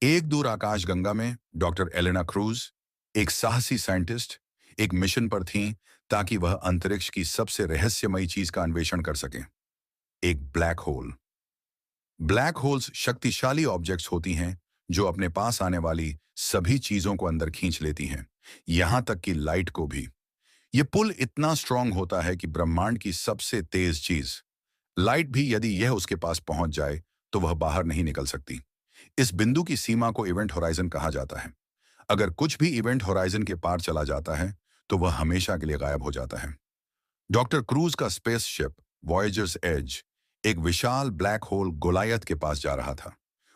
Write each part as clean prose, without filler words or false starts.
एक दूर आकाशगंगा में डॉक्टर एलेना क्रूज, एक साहसी साइंटिस्ट, एक मिशन पर थीं ताकि वह अंतरिक्ष की सबसे रहस्यमयी चीज का अन्वेषण कर सकें। एक ब्लैक होल। ब्लैक होल्स शक्तिशाली ऑब्जेक्ट्स होती हैं जो अपने पास आने वाली सभी चीजों को अंदर खींच लेती हैं, यहां तक कि लाइट को भी। यह पुल इतना स्ट्रांग होता है कि ब्रह्मांड की सबसे तेज चीज, लाइट भी, यदि यह उसके पास पहुंच जाए तो वह बाहर नहीं निकल सकती। इस बिंदु की सीमा को इवेंट होराइजन कहा जाता है। अगर कुछ भी इवेंट होराइजन के पार चला जाता है तो वह हमेशा के लिए गायब हो जाता है। डॉक्टर क्रूज का स्पेसशिप वॉयजर्स एज एक विशाल ब्लैक होल गोलायत के पास जा रहा था।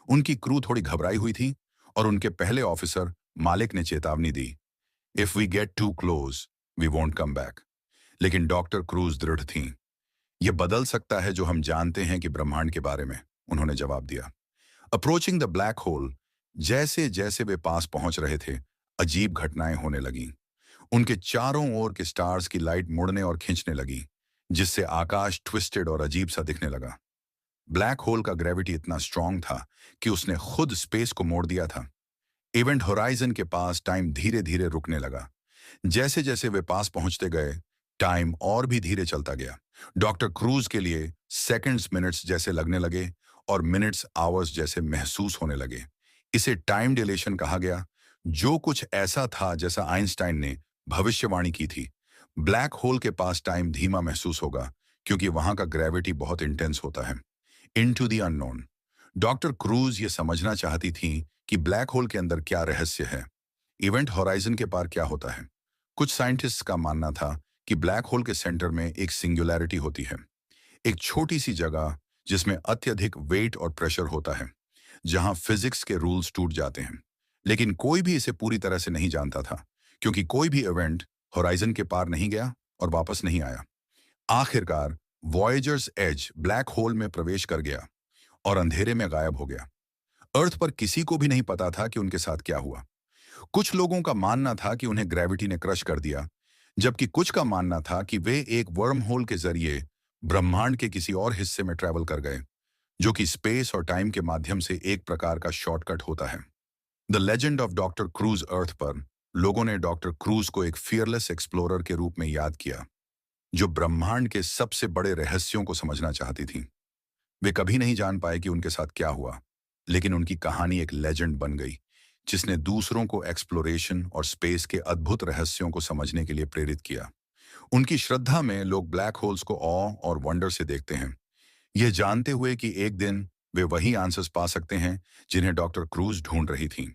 उनकी क्रू थोड़ी घबराई हुई थी और उनके पहले ऑफिसर मालिक ने चेतावनी दी, if we get to close we won't come back. लेकिन डॉक्टर क्रूज दृढ़ थीं। यह बदल सकता है जो हम जानते हैं कि ब्रह्मांड के बारे में, उन्होंने जवाब दिया। अप्रोचिंग द ब्लैक होल, जैसे जैसे वे पास पहुंच रहे थे, अजीब घटनाएं होने लगीं। उनके चारों ओर के स्टार्स की लाइट मुड़ने और खींचने लगी, जिससे आकाश ट्विस्टेड और अजीब सा दिखने लगा। ब्लैक होल का ग्रेविटी इतना स्ट्रांग था कि उसने खुद स्पेस को मोड़ दिया था। इवेंट होराइजन के पास टाइम धीरे धीरे रुकने लगा। जैसे जैसे वे पास पहुंचते गए, टाइम और भी धीरे चलता गया। डॉक्टर क्रूज के लिए सेकंड्स मिनट्स जैसे लगने लगे और मिनट्स आवर्स जैसे महसूस होने लगे। इसे टाइम डिलेशन कहा गया, जो कुछ ऐसा था जैसा आइंस्टाइन ने भविष्यवाणी की थी। ब्लैक होल के पास टाइम धीमा महसूस होगा क्योंकि वहां का ग्रेविटी बहुत इंटेंस होता है। Into the unknown. Doctor cruise ये समझना चाहती थी कि ब्लैक होल के अंदर क्या रहस्य है, इवेंट होराइजन के पार क्या होता है। कुछ साइंटिस्ट्स का मानना था कि ब्लैक होल के सेंटर में एक सिंगुलैरिटी होती है, एक छोटी सी जगह जिसमें अत्यधिक वेट और प्रेशर होता है, जहां फिजिक्स के रूल्स टूट जाते हैं। लेकिन कोई भी इसे पूरी तरह से नहीं जानता था, क्योंकि कोई भी इवेंट होराइजन के पार नहीं गया और वापस नहीं आया। आखिरकार वॉयजर्स एज ब्लैक होल में प्रवेश कर गया और अंधेरे में गायब हो गया। अर्थ पर किसी को भी नहीं पता था कि उनके साथ क्या हुआ। कुछ लोगों का मानना था कि उन्हें ग्रेविटी ने क्रश कर दिया, जबकि कुछ का मानना था कि वे एक वर्म होल के जरिए ब्रह्मांड के किसी और हिस्से में ट्रैवल कर गए, जो कि स्पेस और टाइम के माध्यम से एक प्रकार का शॉर्टकट होता है। The legend of doctor Cruz earth पर लोगों ने डॉक्टर क्रूज को एक फियरलेस एक्सप्लोरर के रूप में याद किया, जो ब्रह्मांड के सबसे बड़े रहस्यों को समझना चाहती थी। वे कभी नहीं जान पाए कि उनके साथ क्या हुआ, लेकिन उनकी कहानी एक लेजेंड बन गई, जिसने दूसरों को एक्सप्लोरेशन और स्पेस के अद्भुत रहस्यों को समझने के लिए प्रेरित किया। उनकी श्रद्धा में लोग ब्लैक होल्स को ऑ और वंडर से देखते हैं, यह जानते हुए कि एक दिन वे वही आंसर्स पा सकते हैं जिन्हें डॉक्टर क्रूज ढूंढ रही थीं।